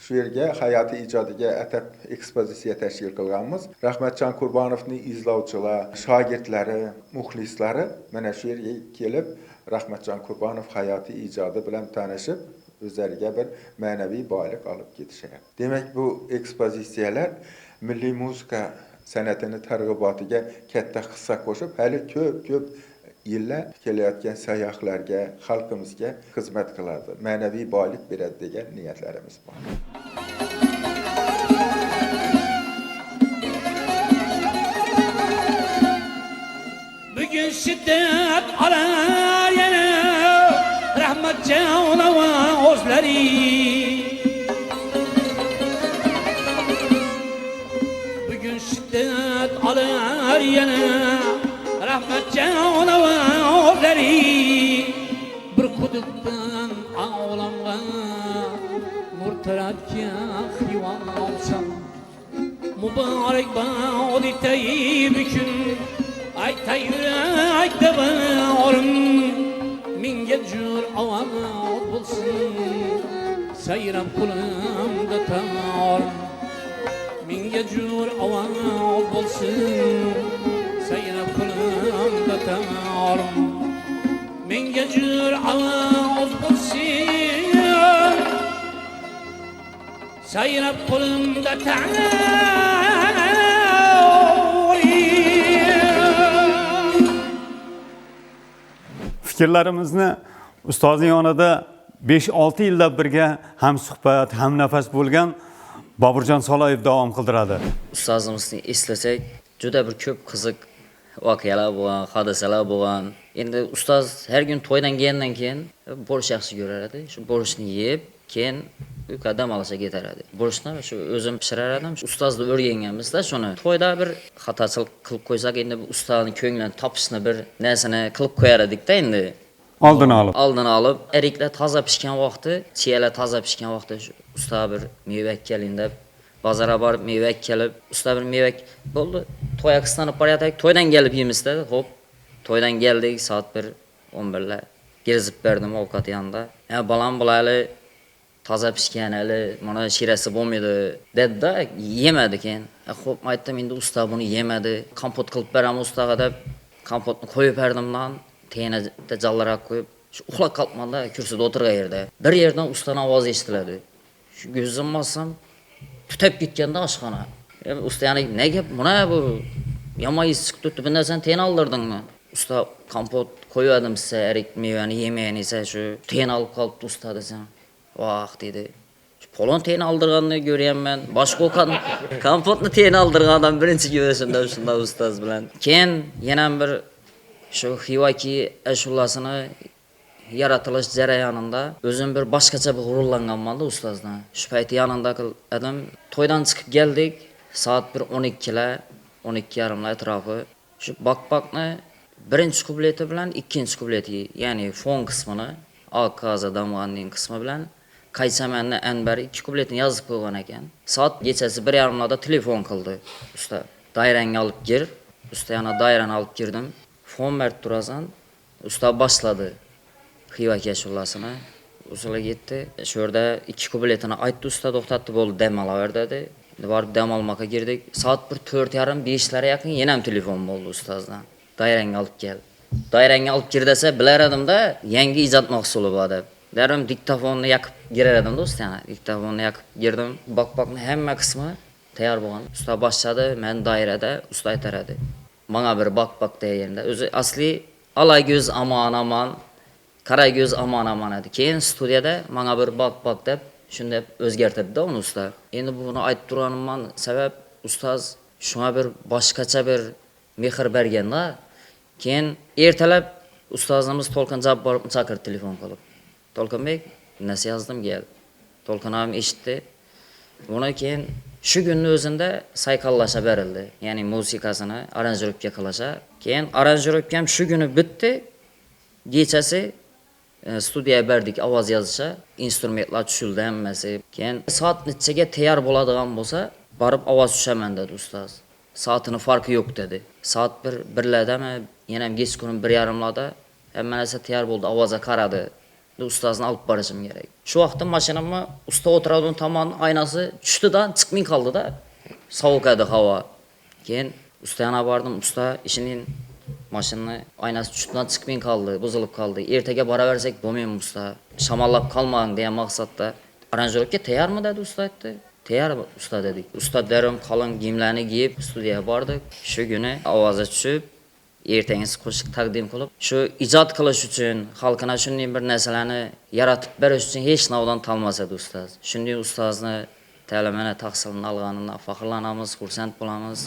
shu yerga hayotiy ijodiga atab ekspozitsiya tashkil qilganmiz. Rahmatjon Qurbonovning izlovchilari, shogirdlari, muxlislari mana shu yerga kelib, Rahmatjon Qurbonov hayotiy ijodi bilan tanishib, o'zlariga bir ma'naviy boylik olib ketishyapti. Demak, bu ekspozitsiyalar milliy musiqa san'atini targ'ibotiga katta hissa qo'shib, hali ko'p yillar kelayotgan sayyohlarga, xalqimizga xizmat qiladi, ma'naviy boylik beradi degan niyatlarimiz bor. Bugün şiddet arar yana Rahmatjon o'zlari. Bugün şiddet arar yana Rahmatjon o'zlari. Bir qudukdan ağlamga murtaratga hivan olsam, mübarek bana tayyib kun ayta yura ayta bağırın, min gecur avan bulsun, seyrap kulumda tarım. Min gecur avan bulsun, seyrap kulumda tarım. Min gecur avan bulsun, seyrap kulumda tarım. Fikrlarimizni ustozning yonida 5-6 yilda birga ham suhbat, ham nafas bo'lgan Boburjon Soloyev davom qildiradi. Ustozimizni eslasak, juda bir ko'p qiziq voqealar bo'lgan, hodisalar bo'lgan. Endi ustoz har kun to'ydan kelgandan keyin borish yaxshi ko'rar edi. Shu borishni yeb, keyin uyga dam olsa ketaradi. Borishni shu o'zim pishirar edim. Ustozni o'rganganmizda shuni. To'yda bir xatochilik qilib qo'ysak, endi bu ustozning ko'nglini topishni bir narsani qilib qo'yar edik-da endi. Oldini olib, eriklar toza pishgan vaqti, chiyalar toza pishgan vaqti usta bir meva keling deb Bozorga borib mevak kelib, usta bir mevak bo'ldi. To'y qistanib borayotik, to'ydan kelib yeymiz dedi. Xo'p, to'ydan keldik, soat 11lar. Gezib berdim ovqat yanında. Ya balam bulayli toza pishgan hali, mana shirasi bo'lmaydi dedi-da, yemadi keyin. Xo'p, aytdim, endi usta buni yemadi. Kompot qilib beraman ustaga deb kompotni qo'yib berdimdan, teyini jallaraq qo'yib, shu uxlab qolmanda kursida o'tirgan yerda. Bir yerdan ustaning ovozi eshitiladi. Shu ko'zim olsam, tutib ketganda oshxona. Usta yana ne gap? Buna bu yomon is chiqib turibdi. Bundan sen teyin oldirdingmi? Usta kompot qo'yardim sizga, erik mevani yemayni esa shu teyin olib qolibdi usta desam. Vah dedi. Şu polon teyin aldırganını görüyorum Başka okan kompotni teyin aldırgandan birinci görüşümde şunda ustaz bilen. Keyin yana bir şu Xivaki ashulasini yaratılış jarayonida o'zim bir boshqacha bir g'ururlanganman da ustozdan. Shu payti yanındaki adam to'ydan chiqib keldik. Soat 12lar, 12:30lar atrofi. Shu bakpakni birinchi kupleti bilan ikkinchi kupleti, ya'ni fon qismini, akaza damg'anning qismi bilan Qaysamanni Anbar 2 kupletini yozib qo'ygan ekan. Soat kechasi 1:30da telefon qildi usta. Dairangni olib gir. Usta yana dairani olib girdim. Fon mert turasan. Usta boshladi. Xivaki ashulasini. Usula ketdi. Shu yerda 2 kupletini aytdi usta, to'xtatdi, bo'ldi, dam olaver dedi. Borib dam olmoqqa girdik. Soat 4:30-5lara yaqin yana ham telefon bo'ldi ustozdan. Dairangni olib kel. Dairangni olib gir desa, bilar edim-da, yangi ijod mahsuli bor deb. Derim diktafonni yakib girer edim do'st, yana diktafonni yakib girdim. Bakpakni hamma qismi tayyor bo'lgan. Usta boshladi, men dairada usta aytar edi. Menga bir bakpak deganda, o'zi asli ala göz aman, qara göz aman edi. Keyin studiyada menga bir bakpak deb shunday o'zgartirdi uni usta. Endi buni aytib turganimdan sabab ustoz shunga bir boshqacha bir mehr berganda, keyin ertalab ustozimiz Tolqin javob berib chaqirdi telefon qilib. Tolqinbek, nasıl yazdım gel. Tolqin ham eshitdi. Buna keyin shu kunning o'zida sayqallasha berildi. Ya'ni musiqasini aranjirovka qilasha. Keyin aranjirovkam shu kuni bitdi. Kechasi studiyaga berdik, ovoz yozisha, instrumentlar tushildi hammasi. Keyin soat nechaga tayyor bo'ladigan bo'lsa, borib ovoz tushaman dedi ustoz. Soatini farqi yo'q dedi. Soat 1lardami, yana ham kech kuni 1:30larda hamma narsa tayyor bo'ldi, ovozga qaradi. Ustozni olib borishim kerak. Shu vaqtda mashinamni usta o'tiradigan tomon aynasi tushdidan chiqmay qoldi-da. Sovuq edi havo. Keyin usta yana bordim, usta ishining mashinani aynasi tushdidan chiqmay qoldi, buzilib qoldi. Ertaga boraversak bo'lmaymi usta? Shamollab qolmang degan maqsadda aranjirovka tayyormi dedi usta aytdi. Tayyor usta dedik. Usta darom qalin kiyimlarni kiyib studiyaga bordik. Shu kuni ovozi tushib ertangi qo'shiq taqdim qilib, shu ijod qilish uchun, xalqina shunday bir narsalarni yaratib berish uchun hech navdan talmasadi ustoz. Shunday ustozni ta'limini tahsilini olganidan faxrlanamiz, xursand bo'lamiz.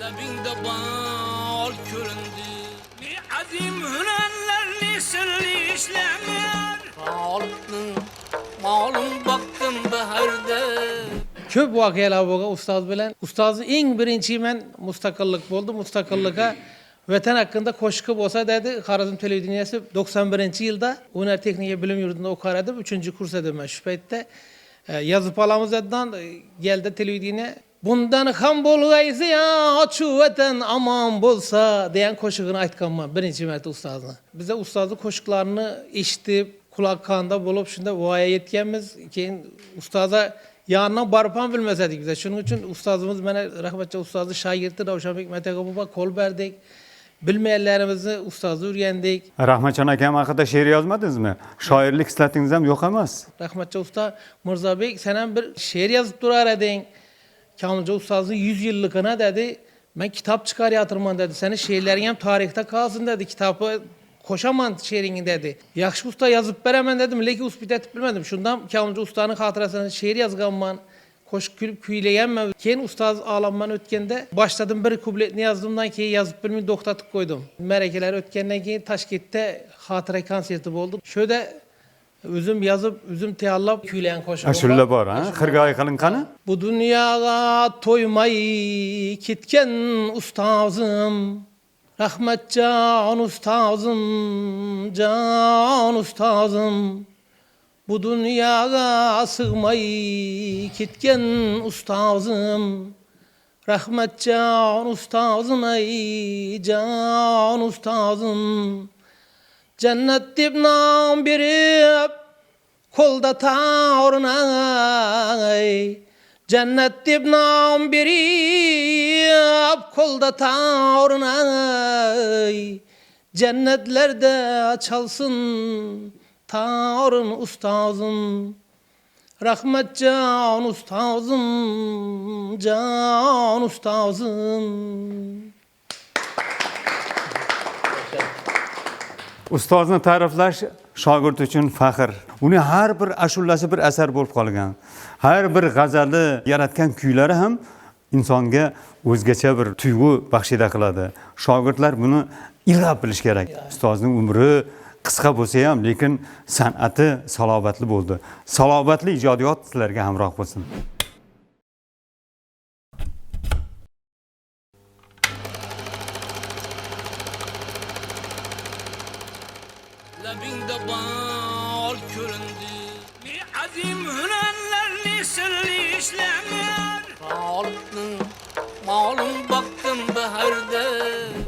Labingda bal köründü. Ne azim hünenlerini sırlı işlemler. Sağlıklı malum baktım baharda. Köp voqealar bo'lgan ustoz bilan. Ustozni eng birinchi men mustaqillik bo'ldi. Mustaqillikka vatan haqqında qo'shiqi bo'lsa dedi. Xorazm televideniyasi 91-yilda Hunar texnika bilim yurtida o'qar edim. 3-kurs edim men shu paytda. Yozib olamiz dedidan geldi televideniya. Bundan ham bo'lg'aysa ya, ochu vatan amon bo'lsa degan qo'shig'ini aytganman birinchi marta ustozni. Biza ustozni qo'shiqlarini eshitib, quloq qonda bo'lib shunda voya yetganmiz. Keyin ustoza yanına barıp ham bilmesedik bize. Şunun için ustazımız bana rahmetli ustazı şagirdi Ravşanbek Metegabub'a kol verdik. Bilmeyenlerimizi ustazı öğrendik. Rahmatjon akam haqida she'r yozmadingizmi? Shoirlik hislatingiz ham yo'q emas. Rahmetli usta Mirzabek sen ham bir şiir yazıp durar edin. Kamilca ustazı 100 yıllıkına dedi. Ben kitap çıkarıyatırman dedi. Senin şiirlerin hem tarihte kalsın dedi. Kitabı koşaman şiirini dedi. Yaxşı usta yazıp veremem dedim. Lekin uspit etip bilmedim. Şundan Kamilca ustanın hatırasını şiir yazganman. Koşup gülüp küyleyemem. Keyin ustaz ağlanman ötkende başladım bir kubletini yazdığımdan keyin yazıp bilmeyi doktatıp koydum. Merekeler ötkenden keyin Taşkent'te hatıra konserti oldu. Şöyle üzüm yazıp, üzüm teyallap kuyleyen koşup. Ashula bor, ha? Xirgoyi qiling qani? Bu dünyaya toymay kitken ustazım. Rahmetcan ustazım, can ustazım. Bu dünyaya sığmay kitken ustazım. Rahmetcan ustazım ey can ustazım. Cennet dip nam berip kolda tavrınay. Cennet dip nam berip kolda tavrınay. Cennetlerde çalsın tavrın ustazım. Rahmetcan ustazım, can ustazım. Ustozni ta'riflash shogird uchun faxr. Uni har bir ashulasi bir asar bo'lib qolgan. Har bir g'azali yaratgan kuylari ham insonga o'zgacha bir tuyg'u baxshida qiladi. Shogirdlar buni ilg'ab bilish kerak. Ustozning umri qisqa bo'lsa ham, lekin san'ati salobatli bo'ldi. Salobatli ijodiyot sizlarga hamroh bo'lsin. Labingda bal köründü. Ne azim hünenlerini sırlı işlemler. Sağlıklı malum baktım baharda.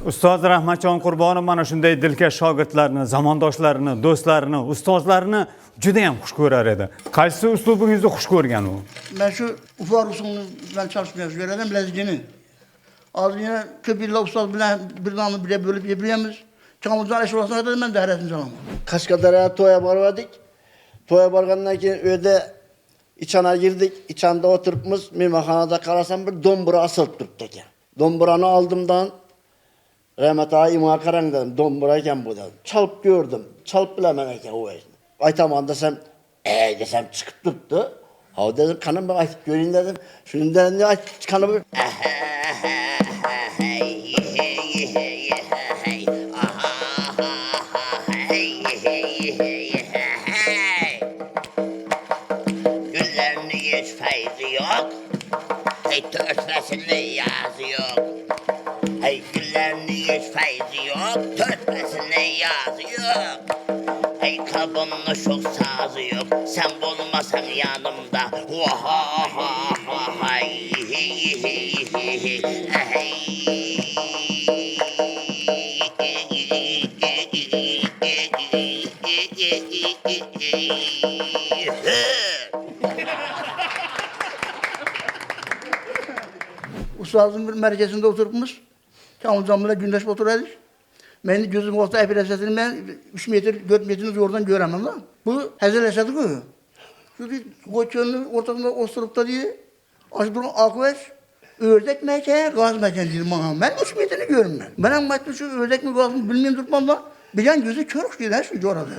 Ustoz Rahmatjon Qurbonov mana shunday dilkash shogirdlarni, zamondoshlarini, do'stlarini, ustozlarini juda ham xush ko'rar edi. Qaysi uslubingizni xush ko'rgan u? Ben şu ufak usulünü ben çalışmaya söyledim lezgini. Az yine köp yıllar ustaz bilen bir namı bile bölüp yapıyoruz. Çamurdan eş olasına dedim ben de heresini çalamam. Kaşkadar'a toya varmadık. Toya vargandan keyin öde içana girdik. İçanda oturupmiz. Mehmanxonada qarasam bir dombura asılıp turibdi ekan. Domburani oldimdan Rahmat ağa ima qarang dedim. Dombura ekan bu dedim. Çalıp gördüm. Çalıp bilaman ekan o özünü. Aytaman desem, desem çıkıp turibdi. Ha dedim, qani ben aytib göreyim dedim. Şunu dedim, qani bir Güllerini hiç feyzi yok. Hey törtmesinde yazı yok. Hey güllerini hiç feyzi yok. Törtmesinde yazı yok. Hey kalbimde çok sazı yok. Sen bulmasan yanımda. Oha ha ha hay hey hey hey hey. Ustazın bir merkezinde oturmuş. Kamilcan'la gündeş oturuyorduk. Benim gözüm olsa epilepsisini ben 3 metre 4 metreniz oradan göremem lan. Bu Hazır Esad'ı koyuyor. Şu bir koçunun ortasında oturup da diye açtığım akveş ördek meke, gaz meke dedim bana. Ben 3 metrini görürüm ben. Benim baktım şu ördek mi gaz mı bilmeyen tutmam da bilen gözü körük değil şu coğrafya.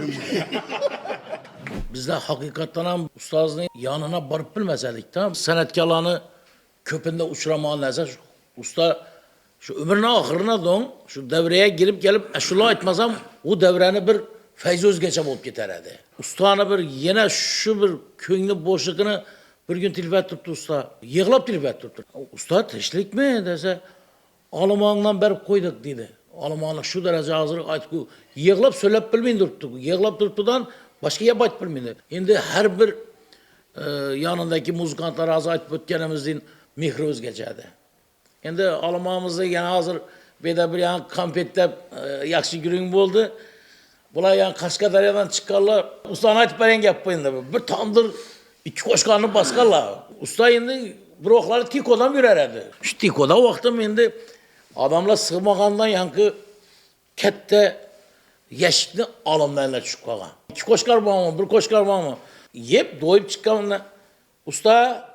Bizler hakikaten ham ustozning yanına barıp bilmesedik da sanatkarlarni köpünde uçuramayan neyse usta Şu ömrünün ahırına don, şu devreye girip gelip şunu etmezsem o devreni bir feyz özgeçe bulup giderdi. Ustana bir yine şu bir köngünü boşluğunu bir gün tilfet tuttu usta. Yığılap tilfet tuttu. Usta teşlik mi dese Almandan beri koyduk dedi. Almanlık şu derece hazır aytık. Yığılap söylep bilmeyin durttuk. Yığılap durttudan başka yabat bilmeyin. Şimdi her bir yanındaki muzikantlar az aytıp ötkenimizin mihri özgeçedi. Şimdi Almanımızda yani hazır bir yani kampette yakşı günün oldu. Bunlar yani Kaşkadaryadan çıkarlar. Ustana aytıp beren yapmayın da. Bir tandır iki koşkanını baskarlar. Usta şimdi bir okları tikodan yürerdi. Şu tikoda vaktim şimdi adamla sığmağandan yankı kette yeşikli alımlarına çıkmağa. İki koşkar var mı? Bir koşkar var mı? Yep doyup çıkanlar. Usta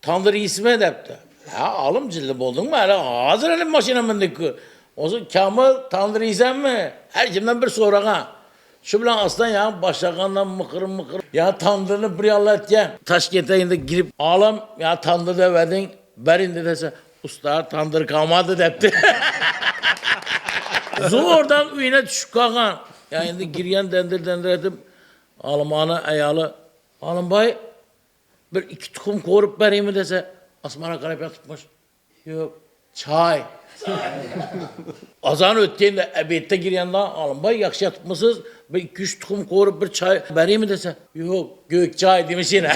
tandır iyisime edepti. Ya alım cildi buldun mu? Hazır elim maşinamındık. O zaman Kamil tandır iyisen mi? Her kimden bir sorağa. Şu bilen aslan ya başlakandan mıkır. Ya tandırını bir Allah et ya. Taşkent'e indi girip alım ya tandır da verdin. Berindi dese usta tandır kalmadı depti. Zordan üyüne düşük kalkan. Ya indi giryen dendir ettim. Almanı ayalı. Alım bay bir iki tukum korup vereyim mi dese asmana kanepeye tutmuş. Yok çay. Azan öttiğinde ebette girende alın bay yakşı tutmuşsuz. Bir iki üç tukum korup bir çay vereyim mi dese. Yok gök çay demiş yine.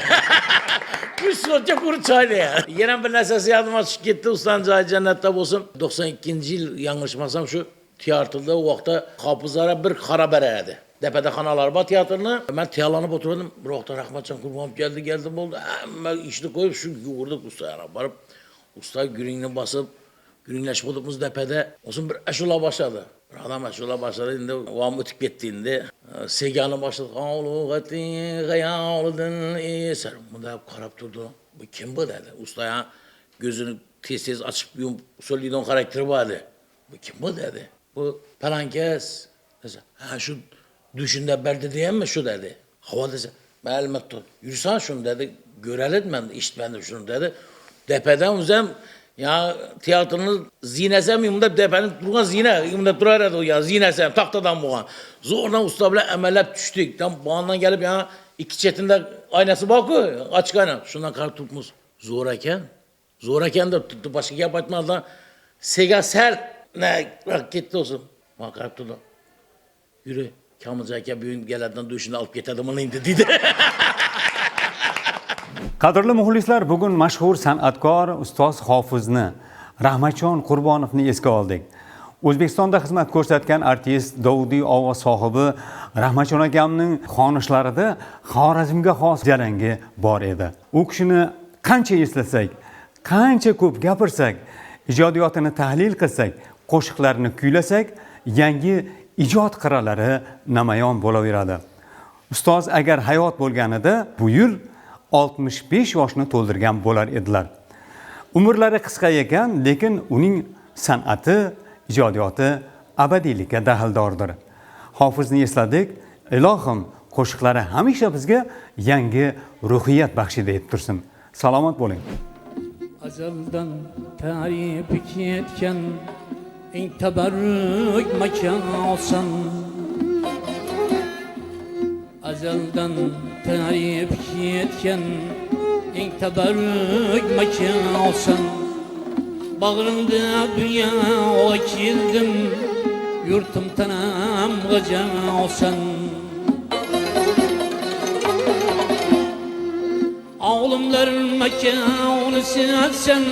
Bir soğukça kuru çay diye. Yine bir nesesi yardıma çık gitti ustan çay cennette olsun. 92. yıl yanlışmasam şu tiyatroda o vakti hafızlara bir kara bererdi. Depede kanalar var tiyatrını. Ben tiyalanıp oturdum. Bir vakti Rahmetcan Kurbanım geldim oldu. Hemen işini koyup şu yoğurduk ustaya. Varıp usta gününü basıp gününleşmediğimiz depede olsun bir eşula başladı. Bir adam eşula başladı. Şimdi vam ötüp gittiğinde Segan'a başladı. Ağlı gati gayaludun eser. Bunda hep karap durdu. Bu kim bu dedi. Ustaya gözünü tez açıp söylediğin karakteri vardı. Bu kim bu dedi. Bu pelankes. Ha şu düşünde berdi diyen mi şu dedi. Hava dese. Ben elmet tut. Yürüsen şunu dedi. Görelim ben işitmedim şunu dedi. Depeden uzem ya tiyatronun zinesem yımda depenin durgan zine yımda durar o ya zinesem taktadan buğan. Zorla usta bile emelep düştük. Tam bağından gelip ya iki çetinde aynası bakıyor. Açık ayna. Şundan kar tutmuş. Zoraken de tuttu. Başka yapatmadan sega ser ne gitti olsun. Bakar tuttu. Yürü. Kamilcaka büyün gelerden düşünde alıp getirdim onu indi dedi. Qadrli muxlislar, bugun mashhur san'atkor ustoz Hofizni Rahmatjon Qurbonovni esga oldik. O'zbekistonda xizmat ko'rsatgan artist, Dovudiy ovoz sohibi Rahmatjon akamning xonishlarida Xorazmga xos jarangi bor edi. U kishini qancha eslasak, qancha ko'p gapirsak, ijodiyotini tahlil qilsak, qo'shiqlarini kuylasak, yangi ijod qirralari namoyon bo'laveradi. Ustoz agar hayot bo'lganida bu yil 65 yoshni to'ldirgan bo'lar edilar. Umrlari qisqa ekan, lekin uning san'ati, ijodiyoti abadiylikka daxldordir. Hofizni esladik, ilohim qo'shiqlari hamisha bizga yangi ruhiyat baxshida etib tursin. Salomat bo'ling. Azaldan tarif etken eng tabarruk makon olsan. Azaldan tarif etken eng tabarruk makon olsan. Bağrımda dünyaya kildim, yurtum tanam gıcan olsan. Ağlımların mekanı sensen,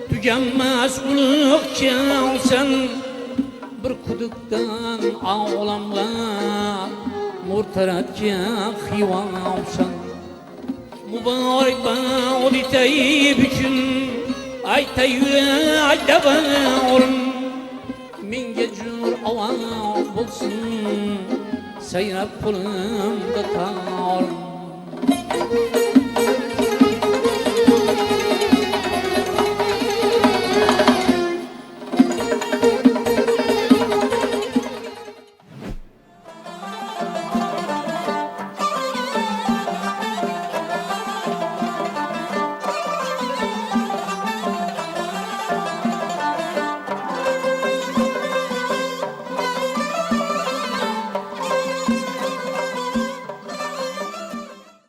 tükenmez ulukça olsan. Bir kuduktan ağlamlar, murtaratça hiva olsan. Mübarek bana o biteyip için, ayta yürek de bağırın. Min gecur avan bulsun, seyrep kulumda tarım.